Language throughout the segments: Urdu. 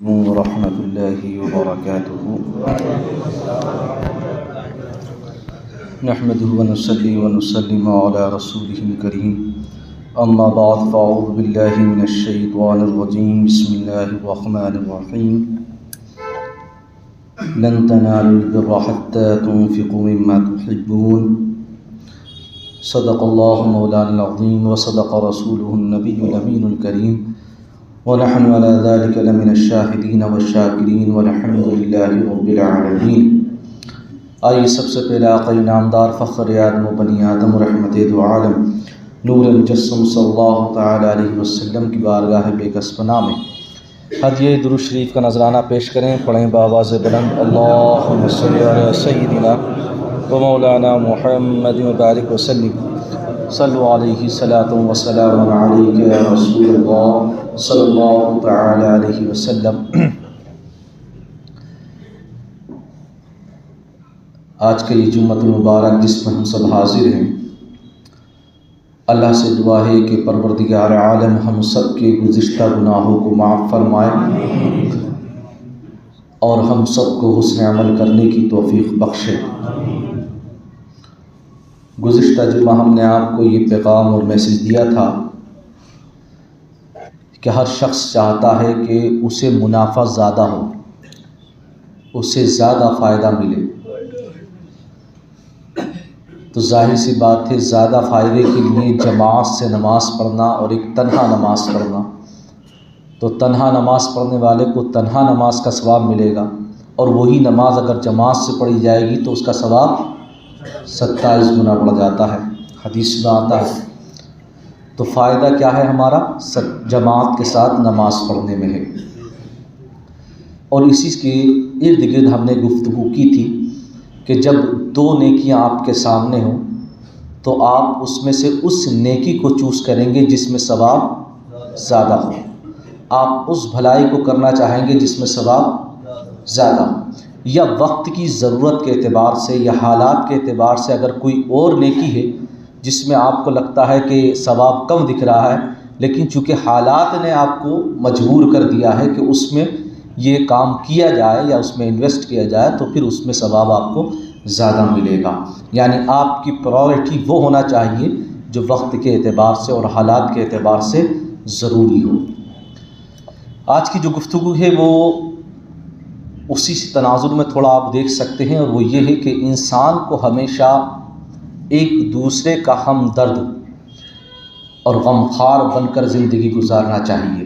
ورحمۃ اللہ وبرکاتہ نحمده ونصلي ونسلم على رسوله الكريم اما بعد فاعوذ باللہ من الشیطان الرجیم بسم اللہ الرحمن الرحیم لن تنالوا البر حتى تنفقوا مما تحبون صدق اللہ مولانا العظیم وصدق رسوله النبی الامین الکریم ونحن على ذلك لمن الشاہدین والشاکرین والحمد للہ رب العالمین۔ آئیے سب سے پہلے آقا نامدار فخر آدم و بنی آدم رحمت دو عالم نور المجسم صلی اللہ تعالی علیہ وسلم کی بارگاہ بے کس پناہ میں ہدیہ درود شریف کا نذرانہ پیش کریں۔ پڑھیں بآواز بلند اللہم صلی علی سیدنا و مولانا محمد مبارک وسلم صلو علیہ صلاۃ و سلام علیک یا رسول اللہ صلی اللہ تعالی علیہ وسلم۔ آج کا یہ جمعۃ المبارک جس میں ہم سب حاضر ہیں، اللہ سے دعا ہے کہ پروردگار عالم ہم سب کے گزشتہ گناہوں کو معاف فرمائے اور ہم سب کو حسن عمل کرنے کی توفیق بخشے۔ گزشتہ جمعہ ہم نے آپ کو یہ پیغام اور میسج دیا تھا کہ ہر شخص چاہتا ہے کہ اسے منافع زیادہ ہو، اسے زیادہ فائدہ ملے، تو ظاہر سی بات ہے زیادہ فائدے کے لیے جماعت سے نماز پڑھنا اور ایک تنہا نماز پڑھنا، تو تنہا نماز پڑھنے والے کو تنہا نماز کا ثواب ملے گا، اور وہی نماز اگر جماعت سے پڑھی جائے گی تو اس کا ثواب 27 گنا بڑھ جاتا ہے، حدیث میں آتا ہے۔ تو فائدہ کیا ہے ہمارا؟ جماعت کے ساتھ نماز پڑھنے میں ہے۔ اور اسی کے ارد گرد ہم نے گفتگو کی تھی کہ جب دو نیکیاں آپ کے سامنے ہوں تو آپ اس میں سے اس نیکی کو چوز کریں گے جس میں ثواب زیادہ ہو، آپ اس بھلائی کو کرنا چاہیں گے جس میں ثواب زیادہ ہو، یا وقت کی ضرورت کے اعتبار سے یا حالات کے اعتبار سے اگر کوئی اور نیکی ہے جس میں آپ کو لگتا ہے کہ ثواب کم دکھ رہا ہے، لیکن چونکہ حالات نے آپ کو مجبور کر دیا ہے کہ اس میں یہ کام کیا جائے یا اس میں انویسٹ کیا جائے، تو پھر اس میں ثواب آپ کو زیادہ ملے گا۔ یعنی آپ کی پرائورٹی وہ ہونا چاہیے جو وقت کے اعتبار سے اور حالات کے اعتبار سے ضروری ہو۔ آج کی جو گفتگو ہے وہ اسی تناظر میں تھوڑا آپ دیکھ سکتے ہیں، اور وہ یہ ہے کہ انسان کو ہمیشہ ایک دوسرے کا ہمدرد اور غمخوار بن کر زندگی گزارنا چاہیے۔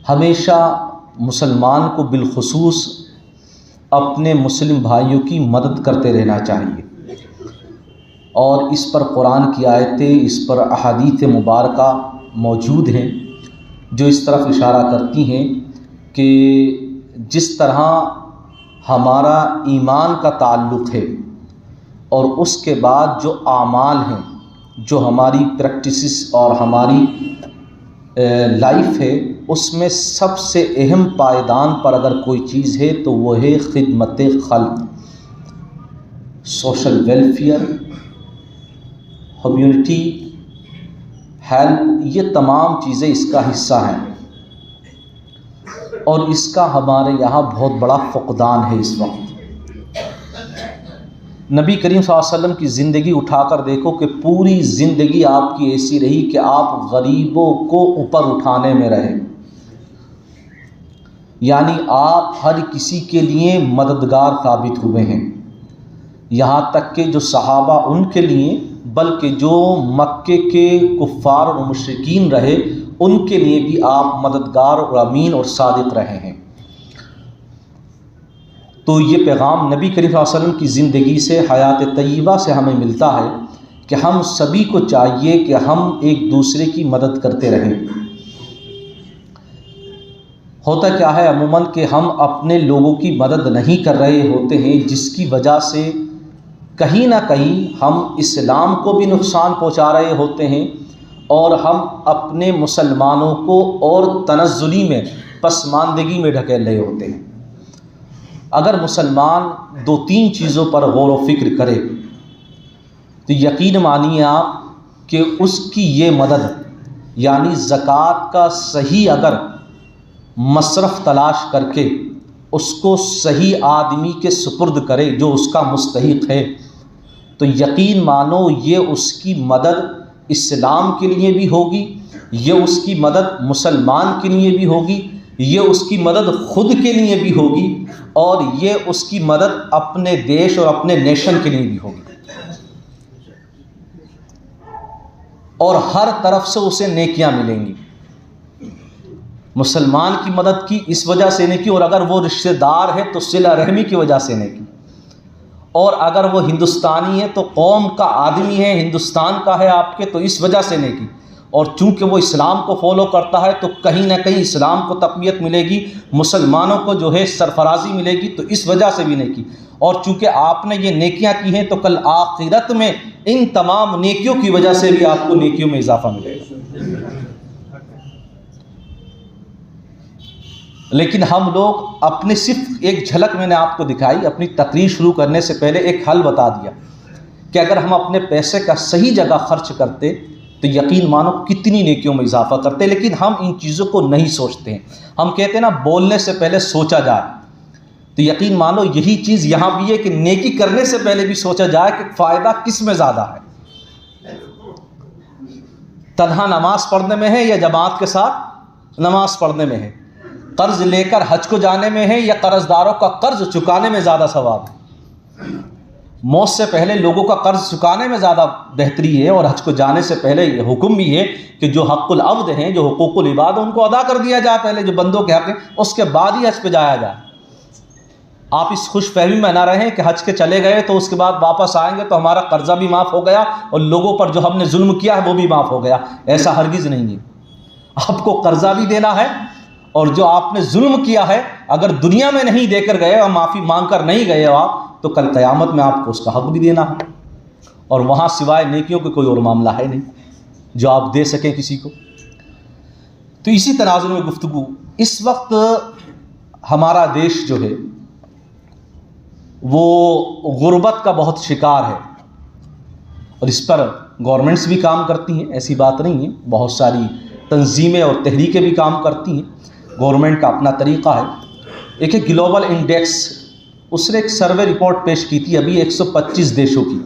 ہمیشہ مسلمان کو بالخصوص اپنے مسلم بھائیوں کی مدد کرتے رہنا چاہیے، اور اس پر قرآن کی آیتیں، اس پر احادیث مبارکہ موجود ہیں جو اس طرف اشارہ کرتی ہیں کہ جس طرح ہمارا ایمان کا تعلق ہے اور اس کے بعد جو اعمال ہیں، جو ہماری پریکٹسز اور ہماری لائف ہے، اس میں سب سے اہم پائیدان پر اگر کوئی چیز ہے تو وہ ہے خدمت خلق، سوشل ویلفیئر، کمیونٹی ہیلپ، یہ تمام چیزیں اس کا حصہ ہیں، اور اس کا ہمارے یہاں بہت بڑا فقدان ہے اس وقت۔ نبی کریم صلی اللہ علیہ وسلم کی زندگی اٹھا کر دیکھو کہ پوری زندگی آپ کی ایسی رہی کہ آپ غریبوں کو اوپر اٹھانے میں رہے، یعنی آپ ہر کسی کے لیے مددگار ثابت ہوئے ہیں، یہاں تک کہ جو صحابہ ان کے لیے، بلکہ جو مکے کے کفار اور مشرکین رہے ان کے لیے بھی آپ مددگار اور امین اور صادق رہے ہیں۔ تو یہ پیغام نبی کریم صلی اللہ علیہ وسلم کی زندگی سے، حیات طیبہ سے ہمیں ملتا ہے کہ ہم سبھی کو چاہیے کہ ہم ایک دوسرے کی مدد کرتے رہیں۔ ہوتا کیا ہے عموماً کہ ہم اپنے لوگوں کی مدد نہیں کر رہے ہوتے ہیں، جس کی وجہ سے کہیں نہ کہیں ہم اسلام کو بھی نقصان پہنچا رہے ہوتے ہیں، اور ہم اپنے مسلمانوں کو اور تنزلی میں، پسماندگی میں ڈھکیل رہے ہوتے ہیں۔ اگر مسلمان 2-3 چیزوں پر غور و فکر کرے تو یقین مانیے آپ کہ اس کی یہ مدد، یعنی زکوٰۃ کا صحیح اگر مصرف تلاش کر کے اس کو صحیح آدمی کے سپرد کرے جو اس کا مستحق ہے، تو یقین مانو یہ اس کی مدد اسلام کے لیے بھی ہوگی، یہ اس کی مدد مسلمان کے لیے بھی ہوگی، یہ اس کی مدد خود کے لیے بھی ہوگی، اور یہ اس کی مدد اپنے دیش اور اپنے نیشن کے لیے بھی ہوگی، اور ہر طرف سے اسے نیکیاں ملیں گی۔ مسلمان کی مدد کی اس وجہ سے نیکی، اور اگر وہ رشتہ دار ہے تو صلہ رحمی کی وجہ سے نیکی، اور اگر وہ ہندوستانی ہے تو قوم کا آدمی ہے، ہندوستان کا ہے آپ کے، تو اس وجہ سے نیکی، اور چونکہ وہ اسلام کو فالو کرتا ہے تو کہیں نہ کہیں اسلام کو تقویت ملے گی، مسلمانوں کو جو ہے سرفرازی ملے گی، تو اس وجہ سے بھی نیکی، اور چونکہ آپ نے یہ نیکیاں کی ہیں تو کل آخرت میں ان تمام نیکیوں کی وجہ سے بھی آپ کو نیکیوں میں اضافہ ملے گا۔ لیکن ہم لوگ اپنے صرف ایک جھلک میں نے آپ کو دکھائی، اپنی تقریر شروع کرنے سے پہلے ایک حل بتا دیا کہ اگر ہم اپنے پیسے کا صحیح جگہ خرچ کرتے تو یقین مانو کتنی نیکیوں میں اضافہ کرتے، لیکن ہم ان چیزوں کو نہیں سوچتے ہیں۔ ہم کہتے ہیں نا بولنے سے پہلے سوچا جائے، تو یقین مانو یہی چیز یہاں بھی ہے کہ نیکی کرنے سے پہلے بھی سوچا جائے کہ فائدہ کس میں زیادہ ہے، تنہا نماز پڑھنے میں ہے یا جماعت کے ساتھ نماز پڑھنے میں ہے، قرض لے کر حج کو جانے میں ہے یا قرض داروں کا قرض چکانے میں زیادہ ثواب ہے۔ موت سے پہلے لوگوں کا قرض چکانے میں زیادہ بہتری ہے، اور حج کو جانے سے پہلے یہ حکم بھی ہے کہ جو حق العبد ہیں، جو حقوق العباد، ان کو ادا کر دیا جائے پہلے، جو بندوں کے حق ہیں، اس کے بعد ہی حج پہ جایا جائے۔ آپ اس خوش فہمی میں نہ رہیں کہ حج کے چلے گئے تو اس کے بعد واپس آئیں گے تو ہمارا قرضہ بھی معاف ہو گیا اور لوگوں پر جو ہم نے ظلم کیا ہے وہ بھی معاف ہو گیا، ایسا ہرگز نہیں ہے۔ آپ کو قرضہ بھی دینا ہے، اور جو آپ نے ظلم کیا ہے اگر دنیا میں نہیں دے کر گئے اور معافی مانگ کر نہیں گئے آپ، تو کل قیامت میں آپ کو اس کا حق بھی دینا ہے، اور وہاں سوائے نیکیوں کے کوئی اور معاملہ ہے نہیں جو آپ دے سکیں کسی کو۔ تو اسی تناظر میں گفتگو، اس وقت ہمارا دیش جو ہے وہ غربت کا بہت شکار ہے، اور اس پر گورنمنٹس بھی کام کرتی ہیں، ایسی بات نہیں ہے، بہت ساری تنظیمیں اور تحریکیں بھی کام کرتی ہیں، گورنمنٹ کا اپنا طریقہ ہے۔ ایک گلوبل انڈیکس، اس نے ایک سروے رپورٹ پیش کی تھی ابھی 125 دیشوں کی،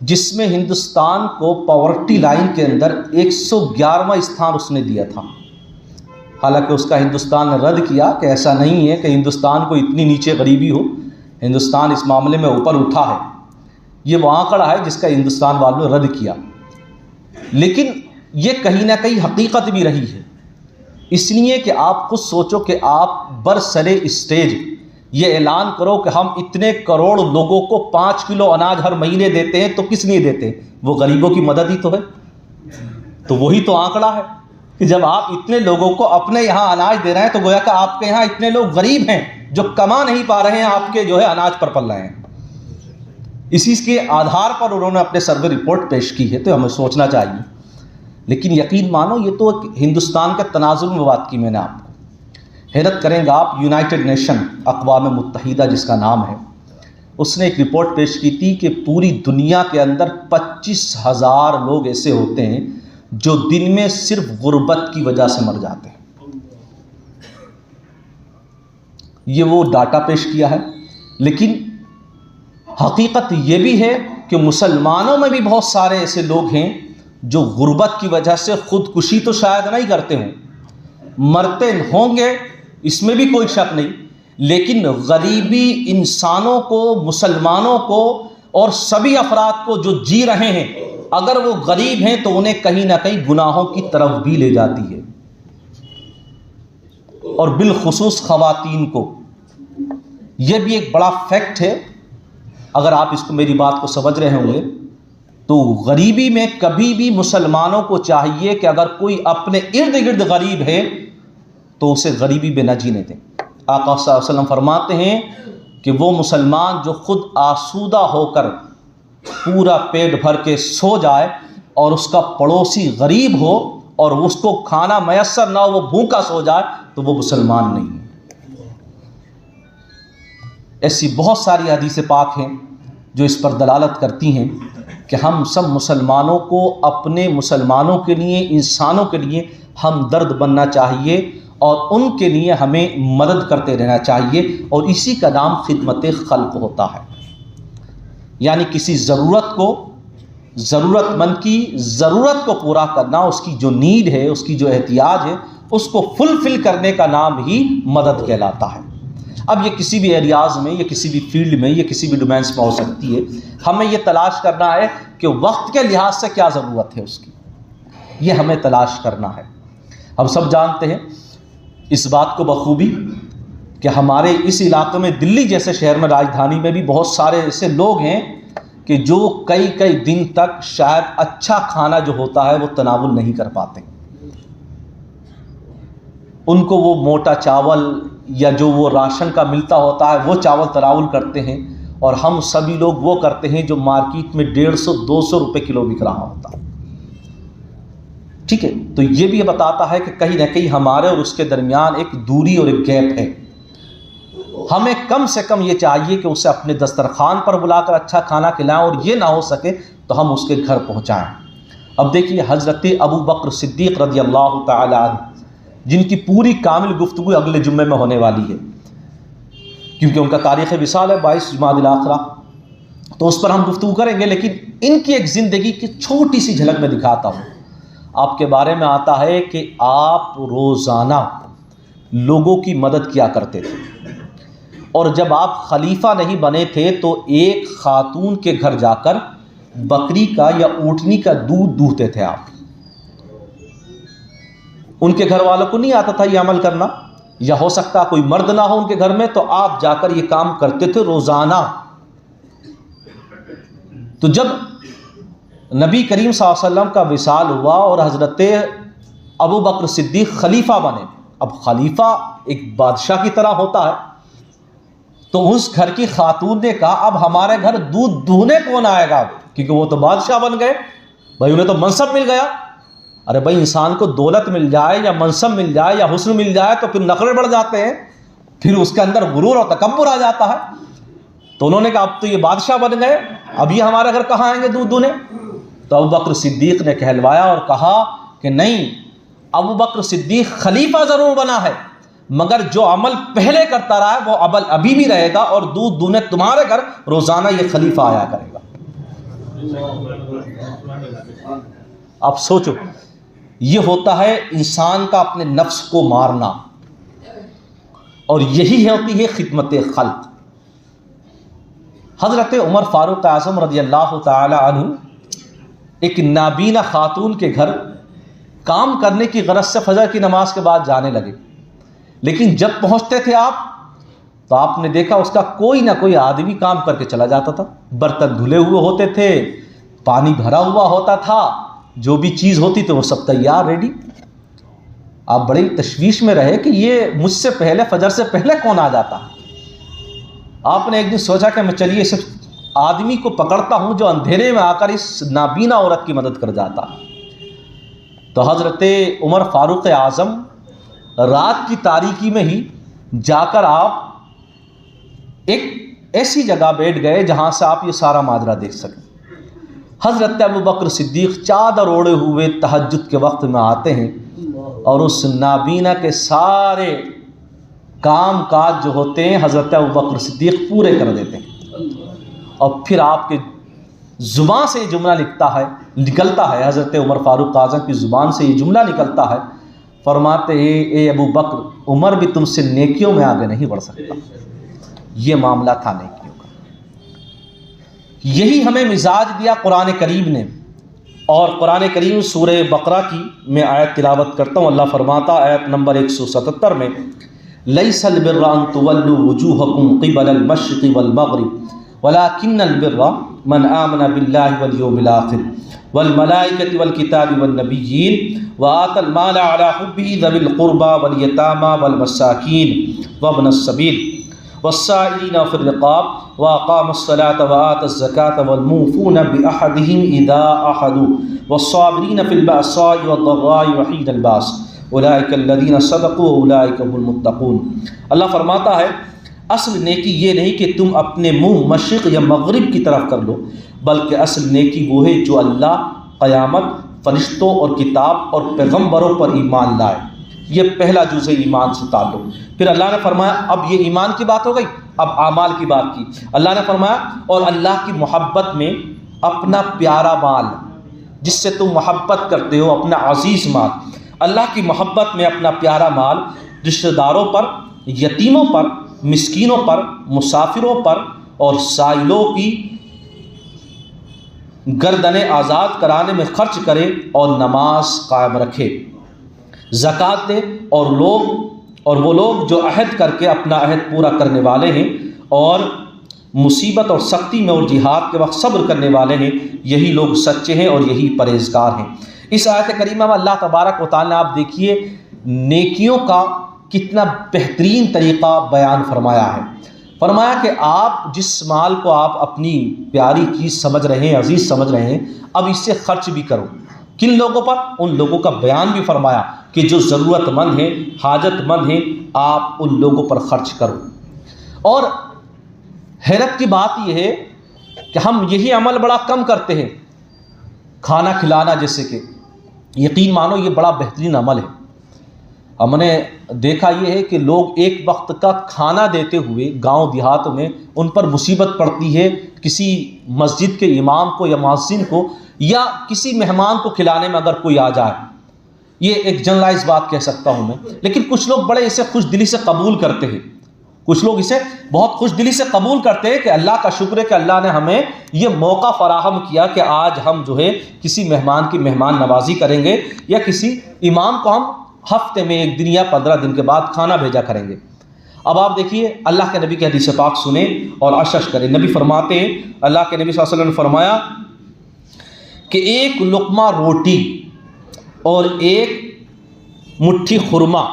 جس میں ہندوستان کو پاورٹی لائن کے اندر 111واں استھان اس نے دیا تھا۔ حالانکہ اس کا ہندوستان نے رد کیا کہ ایسا نہیں ہے کہ ہندوستان کو اتنی نیچے غریبی ہو، ہندوستان اس معاملے میں اوپر اٹھا ہے، یہ وہ آنکڑا ہے جس کا ہندوستان والوں نے رد کیا، لیکن یہ کہیں نہ کہیں حقیقت بھی رہی ہے، اس لیے کہ آپ خود سوچو کہ آپ برسرے اسٹیج یہ اعلان کرو کہ ہم اتنے کروڑ لوگوں کو 5 کلو اناج ہر مہینے دیتے ہیں، تو کس لیے دیتے ہیں؟ وہ غریبوں کی مدد ہی تو ہے، تو وہی تو آنکڑا ہے کہ جب آپ اتنے لوگوں کو اپنے یہاں اناج دے رہے ہیں تو گویا کہ آپ کے یہاں اتنے لوگ غریب ہیں جو کما نہیں پا رہے ہیں، آپ کے جو ہے اناج پر پل رہے ہیں۔ اسی کے آدھار پر انہوں نے اپنے سروے رپورٹ پیش کی ہے، تو ہمیں سوچنا چاہیے۔ لیکن یقین مانو یہ تو ہندوستان کے تناظر میں بات کی میں نے آپ کو، حیرت کریں گا آپ، یونائٹڈ نیشن، اقوام متحدہ جس کا نام ہے، اس نے ایک رپورٹ پیش کی تھی کہ پوری دنیا کے اندر 25,000 لوگ ایسے ہوتے ہیں جو دن میں صرف غربت کی وجہ سے مر جاتے ہیں۔ یہ وہ ڈاٹا پیش کیا ہے، لیکن حقیقت یہ بھی ہے کہ مسلمانوں میں بھی بہت سارے ایسے لوگ ہیں جو غربت کی وجہ سے خودکشی تو شاید نہیں کرتے ہوں، مرتے ہوں گے، اس میں بھی کوئی شک نہیں، لیکن غریبی انسانوں کو، مسلمانوں کو اور سبھی افراد کو جو جی رہے ہیں، اگر وہ غریب ہیں تو انہیں کہیں نہ کہیں گناہوں کی طرف بھی لے جاتی ہے، اور بالخصوص خواتین کو۔ یہ بھی ایک بڑا فیکٹ ہے، اگر آپ اس کو میری بات کو سمجھ رہے ہوں گے تو غریبی میں کبھی بھی مسلمانوں کو چاہیے کہ اگر کوئی اپنے ارد گرد غریب ہے تو اسے غریبی میں نہ جینے دیں۔ آقا صلی اللہ علیہ وسلم فرماتے ہیں کہ وہ مسلمان جو خود آسودہ ہو کر پورا پیٹ بھر کے سو جائے اور اس کا پڑوسی غریب ہو اور اس کو کھانا میسر نہ ہو، وہ بھوکا سو جائے، تو وہ مسلمان نہیں ہے۔ ایسی بہت ساری حدیث پاک ہیں جو اس پر دلالت کرتی ہیں کہ ہم سب مسلمانوں کو اپنے مسلمانوں کے لیے، انسانوں کے لیے ہمدرد بننا چاہیے، اور ان کے لیے ہمیں مدد کرتے رہنا چاہیے، اور اسی کا نام خدمت خلق ہوتا ہے۔ یعنی کسی ضرورت مند کی ضرورت کو پورا کرنا، اس کی جو نیڈ ہے، اس کی جو احتیاج ہے، اس کو فلفل کرنے کا نام ہی مدد کہلاتا ہے۔ اب یہ کسی بھی ایریاز میں، یا کسی بھی فیلڈ میں، یا کسی بھی ڈومینس میں ہو سکتی ہے۔ ہمیں یہ تلاش کرنا ہے کہ وقت کے لحاظ سے کیا ضرورت ہے اس کی، یہ ہمیں تلاش کرنا ہے۔ ہم سب جانتے ہیں اس بات کو بخوبی کہ ہمارے اس علاقے میں، دلی جیسے شہر میں، راجدھانی میں بھی بہت سارے ایسے لوگ ہیں کہ جو کئی دن تک شاید اچھا کھانا جو ہوتا ہے وہ تناول نہیں کر پاتے۔ ان کو وہ موٹا چاول یا جو وہ راشن کا ملتا ہوتا ہے وہ چاول تناول کرتے ہیں، اور ہم سبھی لوگ وہ کرتے ہیں جو مارکیٹ میں 150-200 روپے کلو بک رہا ہوتا ہے۔ ٹھیک ہے، تو یہ بھی بتاتا ہے کہ کہیں نہ کہیں ہمارے اور اس کے درمیان ایک دوری اور ایک گیپ ہے۔ ہمیں کم سے کم یہ چاہیے کہ اسے اپنے دسترخوان پر بلا کر اچھا کھانا کھلائیں، اور یہ نہ ہو سکے تو ہم اس کے گھر پہنچائیں۔ اب دیکھیے حضرت ابو بکر صدیق رضی اللہ تعالی عنہ، جن کی پوری کامل گفتگو اگلے جمعے میں ہونے والی ہے، کیونکہ ان کا تاریخ وصال ہے 22 جمادی الاخرہ، تو اس پر ہم گفتگو کریں گے، لیکن ان کی ایک زندگی کی چھوٹی سی جھلک میں دکھاتا ہوں۔ آپ کے بارے میں آتا ہے کہ آپ روزانہ لوگوں کی مدد کیا کرتے تھے، اور جب آپ خلیفہ نہیں بنے تھے تو ایک خاتون کے گھر جا کر بکری کا یا اونٹنی کا دودھ دوہتے تھے آپ۔ ان کے گھر والوں کو نہیں آتا تھا یہ عمل کرنا، یا ہو سکتا کوئی مرد نہ ہو ان کے گھر میں، تو آپ جا کر یہ کام کرتے تھے روزانہ۔ تو جب نبی کریم صلی اللہ علیہ وسلم کا وصال ہوا اور حضرت ابو بکر صدیق خلیفہ بنے، اب خلیفہ ایک بادشاہ کی طرح ہوتا ہے، تو اس گھر کی خاتون نے کہا اب ہمارے گھر دودھ دہنے کون آئے گا، کیونکہ وہ تو بادشاہ بن گئے بھائی، انہیں تو منصب مل گیا۔ ارے بھائی، انسان کو دولت مل جائے یا منصب مل جائے یا حسن مل جائے تو پھر نخرے بڑھ جاتے ہیں، پھر اس کے اندر غرور اور تکبر آ جاتا ہے۔ تو انہوں نے کہا اب تو یہ بادشاہ بن گئے، اب یہ ہمارے گھر کہاں آئیں گے دودھ دہنے؟ تو ابو بکر صدیق نے کہلوایا اور کہا کہ نہیں، ابو بکر صدیق خلیفہ ضرور بنا ہے، مگر جو عمل پہلے کرتا رہا ہے وہ عمل ابھی بھی رہے گا، اور دودھ دہنے تمہارے گھر روزانہ یہ خلیفہ آیا کرے گا۔ آپ سوچو، یہ ہوتا ہے انسان کا اپنے نفس کو مارنا، اور یہی ہوتی ہے خدمت خلق۔ حضرت عمر فاروق اعظم رضی اللہ تعالی عنہ ایک نابینا خاتون کے گھر کام کرنے کی غرض سے فجر کی نماز کے بعد جانے لگے، لیکن جب پہنچتے تھے آپ تو آپ نے دیکھا اس کا کوئی نہ کوئی آدمی کام کر کے چلا جاتا تھا۔ برتن دھلے ہوئے ہوتے تھے، پانی بھرا ہوا ہوتا تھا، جو بھی چیز ہوتی تھی وہ سب تیار ریڈی۔ آپ بڑی تشویش میں رہے کہ یہ مجھ سے پہلے، فجر سے پہلے کون آ جاتا ہے۔ آپ نے ایک دن سوچا کہ میں چلیے اس آدمی کو پکڑتا ہوں جو اندھیرے میں آ کر اس نابینا عورت کی مدد کر جاتا ہے۔ تو حضرت عمر فاروق اعظم رات کی تاریکی میں ہی جا کر آپ ایک ایسی جگہ بیٹھ گئے جہاں سے آپ یہ سارا ماجرا دیکھ سکیں۔ حضرت ابو بکر صدیق چادر اوڑے ہوئے تہجد کے وقت میں آتے ہیں اور اس نابینا کے سارے کام کاج جو ہوتے ہیں حضرت ابو بکر صدیق پورے کر دیتے ہیں، اور پھر آپ کے زبان سے یہ جملہ نکلتا ہے، حضرت عمر فاروق اعظم کی زبان سے یہ جملہ نکلتا ہے، فرماتے ہیں اے ابو بکر، عمر بھی تم سے نیکیوں میں آگے نہیں بڑھ سکتا۔ یہ معاملہ تھا نیکیوں کا، یہی ہمیں مزاج دیا قرآن کریم نے۔ اور قرآن کریم سورہ بقرہ کی میں آیت تلاوت کرتا ہوں، اللہ فرماتا آیت نمبر 177 میں، لیس البر ان تولوا وجوہکم قبل المشرق والمغرب ولکن البر من آمن باللہ والیوم الآخر والملائکۃ والکتاب والنبیین وآتى المال على حبه ذوي القربى واليتامى والمساكين وابن السبيل والسائلين في الرقاب وأقام الصلاة وآتى الزكاة والموفون بأحدهم إذا أحدوا والصابرين في البأساء والضراء وحين الباس اولئک الذین صدقوا اولئک هم المتقون۔ اللہ فرماتا ہے اصل نیکی یہ نہیں کہ تم اپنے منہ مشرق یا مغرب کی طرف کر لو، بلکہ اصل نیکی وہ ہے جو اللہ، قیامت، فرشتوں اور کتاب اور پیغمبروں پر ایمان لائے، یہ پہلا جز ہے ایمان سے تعلق۔ پھر اللہ نے فرمایا اب یہ ایمان کی بات ہو گئی، اب اعمال کی بات کی۔ اللہ نے فرمایا اور اللہ کی محبت میں اپنا پیارا مال جس سے تم محبت کرتے ہو، اپنا عزیز مال، اللہ کی محبت میں اپنا پیارا مال رشتہ داروں پر، یتیموں پر، مسکینوں پر، مسافروں پر اور سائلوں کی گردنیں آزاد کرانے میں خرچ کرے اور نماز قائم رکھے، زکوٰۃ دے، اور وہ لوگ جو عہد کر کے اپنا عہد پورا کرنے والے ہیں اور مصیبت اور سختی میں اور جہاد کے وقت صبر کرنے والے ہیں، یہی لوگ سچے ہیں اور یہی پرہیزگار ہیں۔ اس آیت کریمہ میں اللہ تبارک و تعالیٰ نے آپ دیکھیے نیکیوں کا کتنا بہترین طریقہ بیان فرمایا ہے۔ فرمایا کہ آپ جس مال کو آپ اپنی پیاری چیز سمجھ رہے ہیں، عزیز سمجھ رہے ہیں، اب اس سے خرچ بھی کرو۔ کن لوگوں پر؟ ان لوگوں کا بیان بھی فرمایا کہ جو ضرورت مند ہیں، حاجت مند ہیں، آپ ان لوگوں پر خرچ کرو۔ اور حیرت کی بات یہ ہے کہ ہم یہی عمل بڑا کم کرتے ہیں، کھانا کھلانا، جیسے کہ یقین مانو یہ بڑا بہترین عمل ہے۔ ہم نے دیکھا یہ ہے کہ لوگ ایک وقت کا کھانا دیتے ہوئے گاؤں دیہاتوں میں ان پر مصیبت پڑتی ہے کسی مسجد کے امام کو یا مؤذن کو یا کسی مہمان کو کھلانے میں اگر کوئی آ جائے، یہ ایک جنرلائز بات کہہ سکتا ہوں میں، لیکن کچھ لوگ بڑے اسے خوش دلی سے قبول کرتے ہیں، کچھ لوگ اسے بہت خوش دلی سے قبول کرتے ہیں کہ اللہ کا شکر ہے کہ اللہ نے ہمیں یہ موقع فراہم کیا کہ آج ہم جو ہے کسی مہمان کی مہمان نوازی کریں گے یا کسی امام کو ہم ہفتے میں 1 دن یا 15 دن کے بعد کھانا بھیجا کریں گے۔ اب آپ دیکھیے اللہ کے نبی کی حدیث پاک سنیں اور اشش کریں۔ نبی فرماتے ہیں، اللہ کے نبی صلی اللہ علیہ وسلم نے فرمایا کہ ایک لقمہ روٹی اور ایک مٹھی خرما،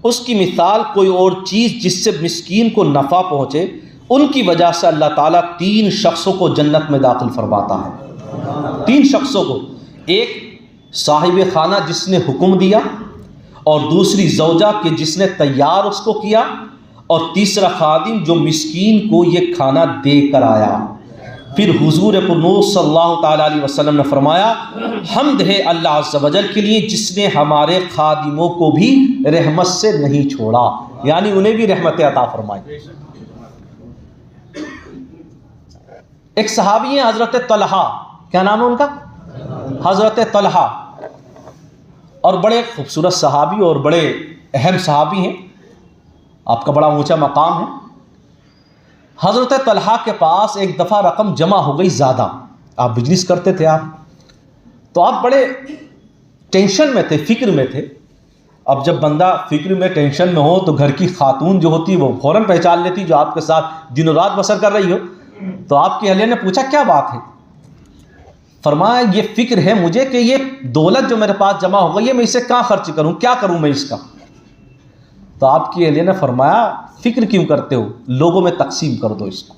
اس کی مثال کوئی اور چیز جس سے مسکین کو نفع پہنچے، ان کی وجہ سے اللہ تعالیٰ 3 شخصوں کو جنت میں داخل فرماتا ہے۔ 3 شخصوں کو، ایک صاحب خانہ جس نے حکم دیا، اور دوسری زوجہ کہ جس نے تیار اس کو کیا، اور تیسرا خادم جو مسکین کو یہ کھانا دے کر آیا۔ پھر حضور پرنور صلی اللہ تعالیٰ علیہ وسلم نے فرمایا حمد ہے اللہ عز و جل کے لیے جس نے ہمارے خادموں کو بھی رحمت سے نہیں چھوڑا، یعنی انہیں بھی رحمت عطا فرمائی۔ ایک صحابی ہیں حضرت طلحہ، کیا نام ہے ان کا؟ حضرت طلحہ، اور بڑے خوبصورت صحابی اور بڑے اہم صحابی ہیں، آپ کا بڑا اونچا مقام ہے۔ حضرت طلحہ کے پاس ایک دفعہ رقم جمع ہو گئی زیادہ، آپ بزنس کرتے تھے، آپ تو آپ بڑے ٹینشن میں تھے، فکر میں تھے۔ اب جب بندہ فکر میں ٹینشن میں ہو تو گھر کی خاتون جو ہوتی وہ فوراً پہچان لیتی، جو آپ کے ساتھ دن رات بسر کر رہی ہو۔ تو آپ کی اہلیہ نے پوچھا کیا بات ہے؟ فرمایا یہ فکر ہے مجھے کہ یہ دولت جو میرے پاس جمع ہو گئی ہے میں اسے کہاں خرچ کروں، کیا کروں میں اس کا؟ تو آپ کی اہلیہ نے فرمایا فکر کیوں کرتے ہو، لوگوں میں تقسیم کر دو اس کو،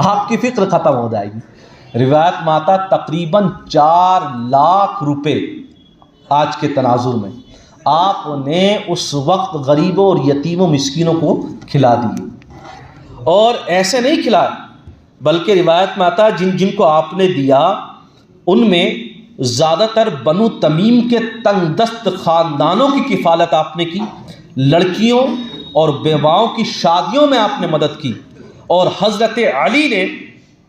آپ کی فکر ختم ہو جائے گی۔ روایت میں آتا تقریباً 4 لاکھ روپے آج کے تناظر میں آپ نے اس وقت غریبوں اور یتیموں مسکینوں کو کھلا دیے، اور ایسے نہیں کھلائے بلکہ روایت میں آتا جن جن کو آپ نے دیا ان میں زیادہ تر بنو تمیم کے تنگ دست خاندانوں کی کفالت آپ نے کی، لڑکیوں اور بیواؤں کی شادیوں میں آپ نے مدد کی، اور حضرت علی نے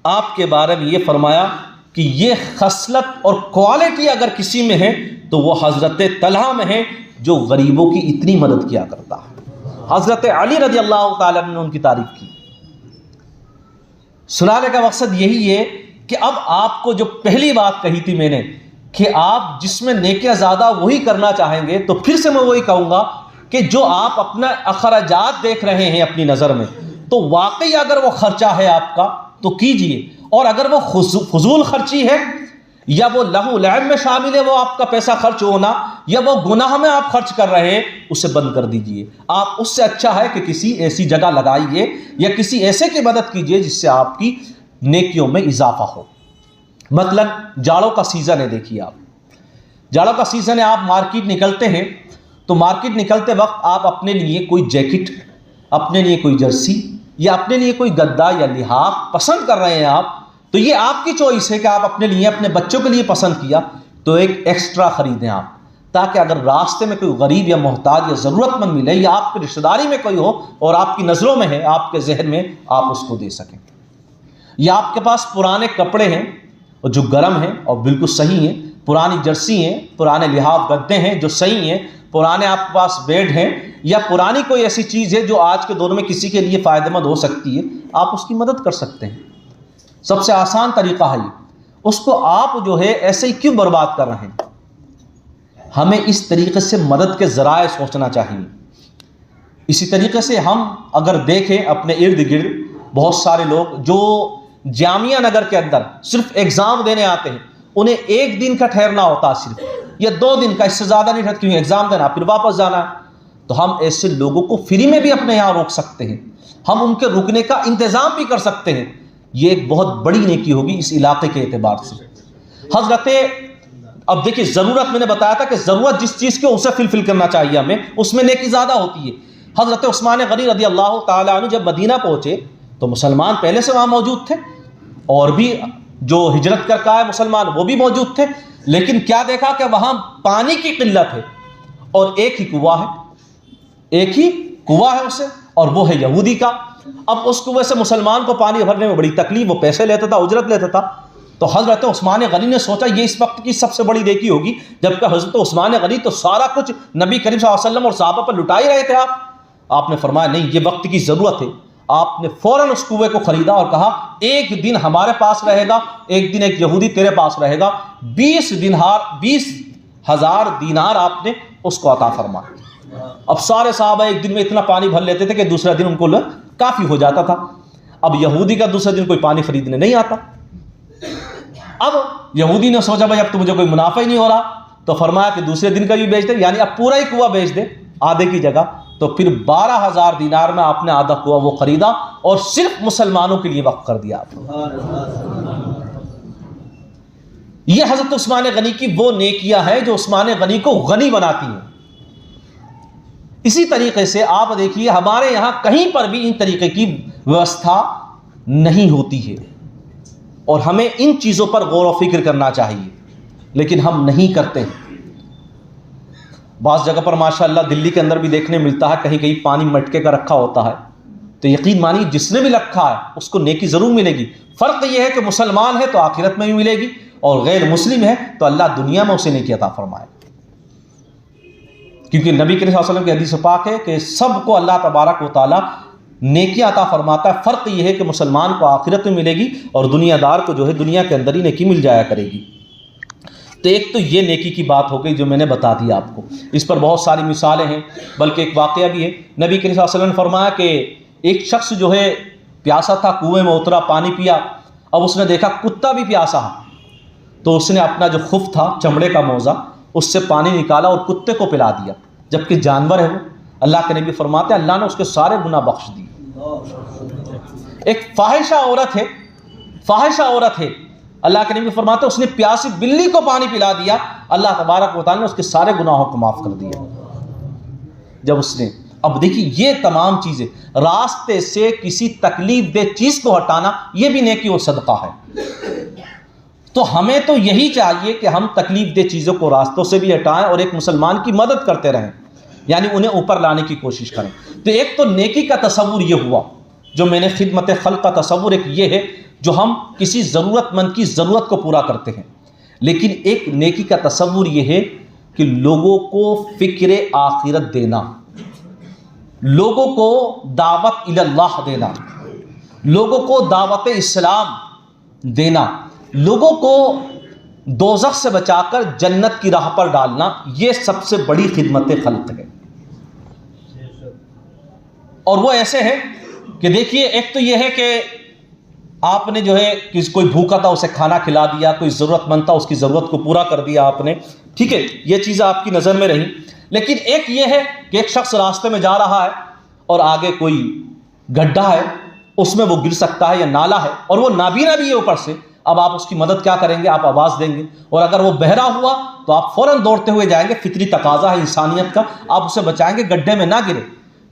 آپ کے بارے میں یہ فرمایا کہ یہ خصلت اور کوالٹی اگر کسی میں ہے تو وہ حضرت طلحہ میں ہے جو غریبوں کی اتنی مدد کیا کرتا ہے۔ حضرت علی رضی اللہ تعالیٰ عنہ نے ان کی تعریف کی۔ سنانے کا مقصد یہی ہے کہ اب آپ کو جو پہلی بات کہی تھی میں نے کہ آپ جس میں نیکیاں زیادہ وہی کرنا چاہیں گے، تو پھر سے میں وہی کہوں گا کہ جو آپ اپنا اخراجات دیکھ رہے ہیں اپنی نظر میں، تو واقعی اگر وہ خرچہ ہے آپ کا تو کیجئے، اور اگر وہ فضول خرچی ہے یا وہ لہو لعب میں شامل ہے وہ آپ کا پیسہ خرچ ہونا، یا وہ گناہ میں آپ خرچ کر رہے ہیں، اسے بند کر دیجئے۔ آپ اس سے اچھا ہے کہ کسی ایسی جگہ لگائیے یا کسی ایسے کی مدد کیجئے جس سے آپ کی نیکیوں میں اضافہ ہو۔ مثلا جاڑوں کا سیزن ہے، دیکھیے آپ جاڑوں کا سیزن ہے، آپ مارکیٹ نکلتے ہیں تو مارکیٹ نکلتے وقت آپ اپنے لیے کوئی جیکٹ، اپنے لیے کوئی جرسی یا اپنے لیے کوئی گدا یا لحاف پسند کر رہے ہیں آپ، تو یہ آپ کی چوائس ہے کہ آپ اپنے لیے اپنے بچوں کے لیے پسند کیا تو ایک ایکسٹرا خریدیں آپ، تاکہ اگر راستے میں کوئی غریب یا محتاج یا ضرورت مند ملے یا آپ کی رشتہ داری میں کوئی ہو اور آپ کی نظروں میں ہے، آپ کے ذہن میں، آپ اس کو دے سکیں۔ یا آپ کے پاس پرانے کپڑے ہیں اور جو گرم ہیں اور بالکل صحیح ہیں، پرانی جرسی ہیں، پرانے لحاف گدے ہیں جو صحیح ہیں، پرانے آپ کے پاس بیڈ ہیں، یا پرانی کوئی ایسی چیز ہے جو آج کے دور میں کسی کے لیے فائدہ مند ہو سکتی ہے، آپ اس کی مدد کر سکتے ہیں۔ سب سے آسان طریقہ ہے یہ۔ اس کو آپ جو ہے ایسے ہی کیوں برباد کر رہے ہیں؟ ہمیں اس طریقے سے مدد کے ذرائع سوچنا چاہیے۔ اسی طریقے سے ہم اگر دیکھیں اپنے ارد گرد بہت سارے لوگ جو جامعہ نگر کے اندر صرف ایگزام دینے آتے ہیں، انہیں ایک دن کا ٹھہرنا ہوتا ہے صرف، یا 2 دن کا، اس سے زیادہ نہیں ٹھہرتا کیونکہ ایگزام دینا پھر واپس جانا ہے۔ تو ہم ایسے لوگوں کو فری میں بھی اپنے یہاں روک سکتے ہیں، ہم ان کے رکنے کا انتظام بھی کر سکتے ہیں۔ یہ ایک بہت بڑی نیکی ہوگی اس علاقے کے اعتبار سے۔ حضرت اب دیکھیے، ضرورت میں نے بتایا تھا کہ ضرورت جس چیز کی اسے فلفل کرنا چاہیے ہمیں، اس میں نیکی زیادہ ہوتی ہے۔ حضرت عثمان غنی رضی اللہ تعالیٰ عنہ جب مدینہ پہنچے تو مسلمان پہلے سے وہاں موجود تھے، اور بھی جو ہجرت کر کے آئے مسلمان وہ بھی موجود تھے، لیکن کیا دیکھا کہ وہاں پانی کی قلت ہے اور ایک ہی کنواں ہے، ایک ہی کنواں ہے اسے، اور وہ ہے یہودی کا۔ اب اس کنویں سے مسلمان کو پانی بھرنے میں بڑی تکلیف، وہ پیسے لیتا تھا، اجرت لیتا تھا۔ تو حضرت عثمان غنی نے سوچا یہ اس وقت کی سب سے بڑی نیکی ہوگی، جبکہ حضرت عثمان غنی تو سارا کچھ نبی کریم صلی اللہ علیہ وسلم اور صحابہ پر لٹا ہی رہے تھے۔ آپ نے فرمایا نہیں، یہ وقت کی ضرورت ہے۔ آپ نے فوراً اس کنویں کو خریدا اور کہا ایک دن ہمارے پاس رہے گا، ایک دن ایک یہودی تیرے پاس رہے گا، 20,000 دینار آپ نے اس کو عطا فرمایا۔ اب سارے صحابہ ایک دن میں اتنا پانی بھر لیتے تھے کہ دوسرا دن ان کو کافی ہو جاتا تھا۔ اب یہودی کا دوسرے دن کوئی پانی خریدنے نہیں آتا۔ اب یہودی نے سوچا بھائی اب تو مجھے کوئی منافع ہی نہیں ہو رہا، تو فرمایا کہ دوسرے دن کا بھی بیچ دے، یعنی اب پورا ہی کنواں بیچ دے آدھے کی جگہ۔ تو پھر 12,000 دینار میں آپ نے آدھا کنواں وہ خریدا اور صرف مسلمانوں کے لیے وقف کر دیا آپ نے۔ یہ حضرت عثمان غنی کی وہ نیکیاں ہیں جو عثمان غنی کو غنی بناتی ہیں۔ اسی طریقے سے آپ دیکھیے ہمارے یہاں کہیں پر بھی ان طریقے کی ویوستھا نہیں ہوتی ہے، اور ہمیں ان چیزوں پر غور و فکر کرنا چاہیے، لیکن ہم نہیں کرتے ہیں۔ بعض جگہ پر ماشاءاللہ دلی کے اندر بھی دیکھنے ملتا ہے، کہیں کہیں پانی مٹکے کا رکھا ہوتا ہے، تو یقین مانی جس نے بھی رکھا ہے اس کو نیکی ضرور ملے گی۔ فرق یہ ہے کہ مسلمان ہے تو آخرت میں بھی ملے گی، اور غیر مسلم ہے تو اللہ دنیا میں اسے نیکی عطا فرمائے، کیونکہ نبی کریم صلی اللہ علیہ وسلم کی حدیث پاک ہے کہ سب کو اللہ تبارک و تعالیٰ نیکی عطا فرماتا ہے۔ فرق یہ ہے کہ مسلمان کو آخرت میں ملے گی اور دنیا دار کو جو ہے دنیا کے اندر ہی نیکی مل جایا کرے گی۔ تو ایک تو یہ نیکی کی بات ہو گئی جو میں نے بتا دی آپ کو، اس پر بہت ساری مثالیں ہیں، بلکہ ایک واقعہ بھی ہے۔ نبی کریم صلی اللہ علیہ وسلم نے فرمایا کہ ایک شخص جو ہے پیاسا تھا، کنویں میں اترا، پانی پیا، اب اس نے دیکھا کتا بھی پیاسا ہے، تو اس نے اپنا جو خف تھا چمڑے کا موزہ اس سے پانی نکالا اور کتے کو پلا دیا، جبکہ جانور ہے وہ۔ اللہ کے نبی فرماتے ہیں اللہ نے اس کے سارے گناہ بخش دیے۔ ایک فاحشہ عورت ہے، اللہ کے نبی فرماتے ہیں اس نے پیاسی بلی کو پانی پلا دیا، اللہ تبارک و تعالیٰ نے اس کے سارے گناہوں کو معاف کر دیا۔ جب اس نے، اب دیکھیے یہ تمام چیزیں، راستے سے کسی تکلیف دہ چیز کو ہٹانا یہ بھی نیکی اور صدقہ ہے۔ تو ہمیں تو یہی چاہیے کہ ہم تکلیف دہ چیزوں کو راستوں سے بھی ہٹائیں اور ایک مسلمان کی مدد کرتے رہیں، یعنی انہیں اوپر لانے کی کوشش کریں۔ تو ایک تو نیکی کا تصور یہ ہوا جو میں نے خدمت خلق کا تصور، ایک یہ ہے جو ہم کسی ضرورت مند کی ضرورت کو پورا کرتے ہیں، لیکن ایک نیکی کا تصور یہ ہے کہ لوگوں کو فکر آخرت دینا، لوگوں کو دعوت اللہ دینا، لوگوں کو دعوت اسلام دینا، لوگوں کو دوزخ سے بچا کر جنت کی راہ پر ڈالنا، یہ سب سے بڑی خدمت خلق ہے۔ اور وہ ایسے ہے کہ دیکھیے ایک تو یہ ہے کہ آپ نے جو ہے کوئی بھوکا تھا اسے کھانا کھلا دیا، کوئی ضرورت مند تھا اس کی ضرورت کو پورا کر دیا آپ نے، ٹھیک ہے، یہ چیزیں آپ کی نظر میں رہیں۔ لیکن ایک یہ ہے کہ ایک شخص راستے میں جا رہا ہے اور آگے کوئی گڈھا ہے، اس میں وہ گر سکتا ہے یا نالا ہے، اور وہ نابینا بھی ہے اوپر سے۔ اب آپ اس کی مدد کیا کریں گے؟ آپ آواز دیں گے، اور اگر وہ بہرا ہوا تو آپ فوراً دوڑتے ہوئے جائیں گے، فطری تقاضا ہے انسانیت کا، آپ اسے بچائیں گے گڈھے میں نہ گرے۔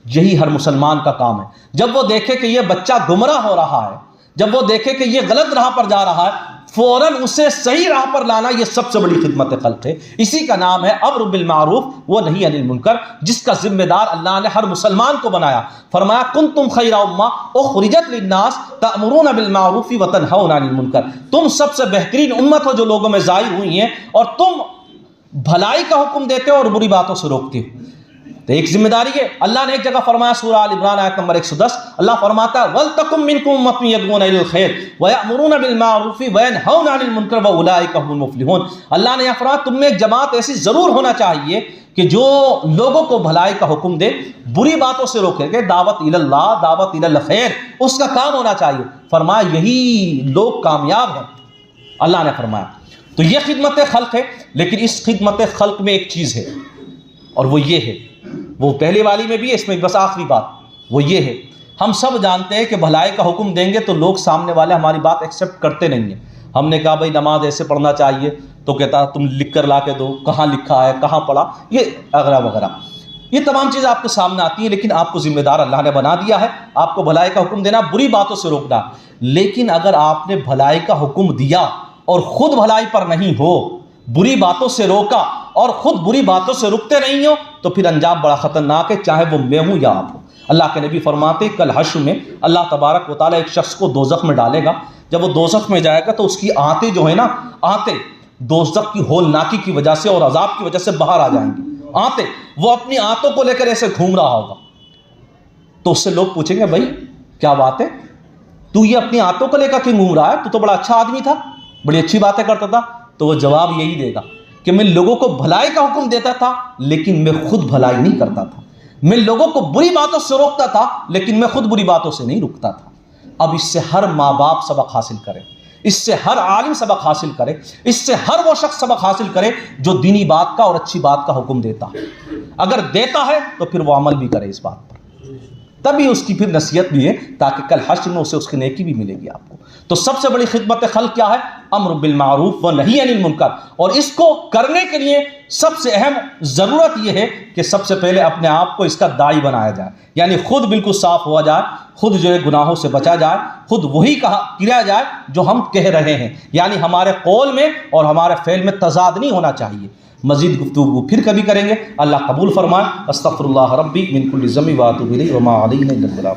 یہی ہر مسلمان کا کام ہے۔ جب وہ دیکھے کہ یہ بچہ گمراہ ہو رہا ہے، جب وہ دیکھے کہ یہ غلط راہ پر جا رہا ہے، فوراً اسے صحیح راہ پر لانا، یہ سب سے بڑی خدمت خلق ہے۔ اسی کا نام ہے امر بالمعروف و نہی عن المنکر، جس کا ذمہ دار اللہ نے ہر مسلمان کو بنایا۔ فرمایا کنتم خیر امہ اخرجت للناس تأمرون بالمعروف و تنہون عن المنکر، تم سب سے بہترین امت ہو جو لوگوں میں ظاہر ہوئی ہیں، اور تم بھلائی کا حکم دیتے ہو اور بری باتوں سے روکتے ہو۔ تو ایک ذمہ داری ہے۔ اللہ نے ایک جگہ فرمایا سورہ آل عمران آیت نمبر 110، اللہ فرماتا ہے وَلْتَكُن مِّنكُمْ أُمَّةٌ يَدْعُونَ إِلَى الْخَيْرِ وَيَأْمُرُونَ بِالْمَعْرُوفِ وَيَنْهَوْنَ عَنِ الْمُنكَرِ وَأُولَٰئِكَ هُمُ الْمُفْلِحُونَ۔ اللہ نے فرمایا تم میں ایک جماعت ایسی ضرور ہونا چاہیے کہ جو لوگوں کو بھلائی کا حکم دے، بری باتوں سے روکے، کہ دعوت الی اللہ، دعوت الی الخیر اس کا کام ہونا چاہیے۔ فرمایا یہی لوگ کامیاب ہیں، اللہ نے فرمایا۔ تو یہ خدمت خلق ہے، لیکن اس خدمت خلق میں ایک چیز ہے، اور وہ یہ ہے، وہ پہلے والی میں بھی ہے، اس میں بس آخری بات وہ یہ ہے، ہم سب جانتے ہیں کہ بھلائی کا حکم دیں گے تو لوگ سامنے والے ہماری بات ایکسیپٹ کرتے نہیں ہیں۔ ہم نے کہا بھائی نماز ایسے پڑھنا چاہیے تو کہتا تم لکھ کر لا کے دو، کہاں لکھا ہے، کہاں پڑھا، یہ وغیرہ وغیرہ، یہ تمام چیزیں آپ کے سامنے آتی ہیں، لیکن آپ کو ذمہ دار اللہ نے بنا دیا ہے، آپ کو بھلائی کا حکم دینا، بری باتوں سے روکنا۔ لیکن اگر آپ نے بھلائی کا حکم دیا اور خود بھلائی پر نہیں ہو، بری باتوں سے روکا اور خود بری باتوں سے رکتے نہیں ہو، تو پھر انجام بڑا خطرناک ہے، چاہے وہ میں ہوں یا آپ ہوں۔ اللہ کے نبی فرماتے کل حشر میں اللہ تبارک و تعالیٰ ایک شخص کو دوزخ میں ڈالے گا، جب وہ دوزخ میں جائے گا تو اس کی آنتیں جو ہیں نا، آنتیں دوزخ کی ہولناکی کی وجہ سے اور عذاب کی وجہ سے باہر آ جائیں گی، آنتیں، وہ اپنی آنتوں کو لے کر ایسے گھوم رہا ہوگا۔ تو اس سے لوگ پوچھیں گے بھائی کیا بات ہے، تو یہ اپنی آنتوں کو لے کر کیوں گھوم رہا ہے، تو بڑا اچھا آدمی تھا، بڑی اچھی باتیں کرتا تھا۔ تو وہ جواب یہی دے گا کہ میں لوگوں کو بھلائی کا حکم دیتا تھا لیکن میں خود بھلائی نہیں کرتا تھا، میں لوگوں کو بری باتوں سے روکتا تھا لیکن میں خود بری باتوں سے نہیں رکتا تھا۔ اب اس سے ہر ماں باپ سبق حاصل کرے، اس سے ہر عالم سبق حاصل کرے، اس سے ہر وہ شخص سبق حاصل کرے جو دینی بات کا اور اچھی بات کا حکم دیتا ہے۔ اگر دیتا ہے تو پھر وہ عمل بھی کرے اس بات پر، تبھی اس کی پھر نصیحت بھی ہے، تاکہ کل حشر میں اسے اس کی نیکی بھی ملے گی آپ کو۔ تو سب سے بڑی خدمت خلق کیا ہے؟ امر بالمعروف و نہی عن المنکر، اور اس کو کرنے کے لیے سب سے اہم ضرورت یہ ہے کہ سب سے پہلے اپنے آپ کو اس کا داعی بنایا جائے، یعنی خود بالکل صاف ہوا جائے، خود جو ہے گناہوں سے بچا جائے، خود وہی کیا جائے جو ہم کہہ رہے ہیں، یعنی ہمارے قول میں اور ہمارے فعل میں تضاد نہیں ہونا چاہیے۔ مزید گفتگو پھر کبھی کریں گے، اللہ قبول فرمائے۔ استغفر اللہ ربی من کل ذنب و اتوب الیہ وما علینا الا البلاغ۔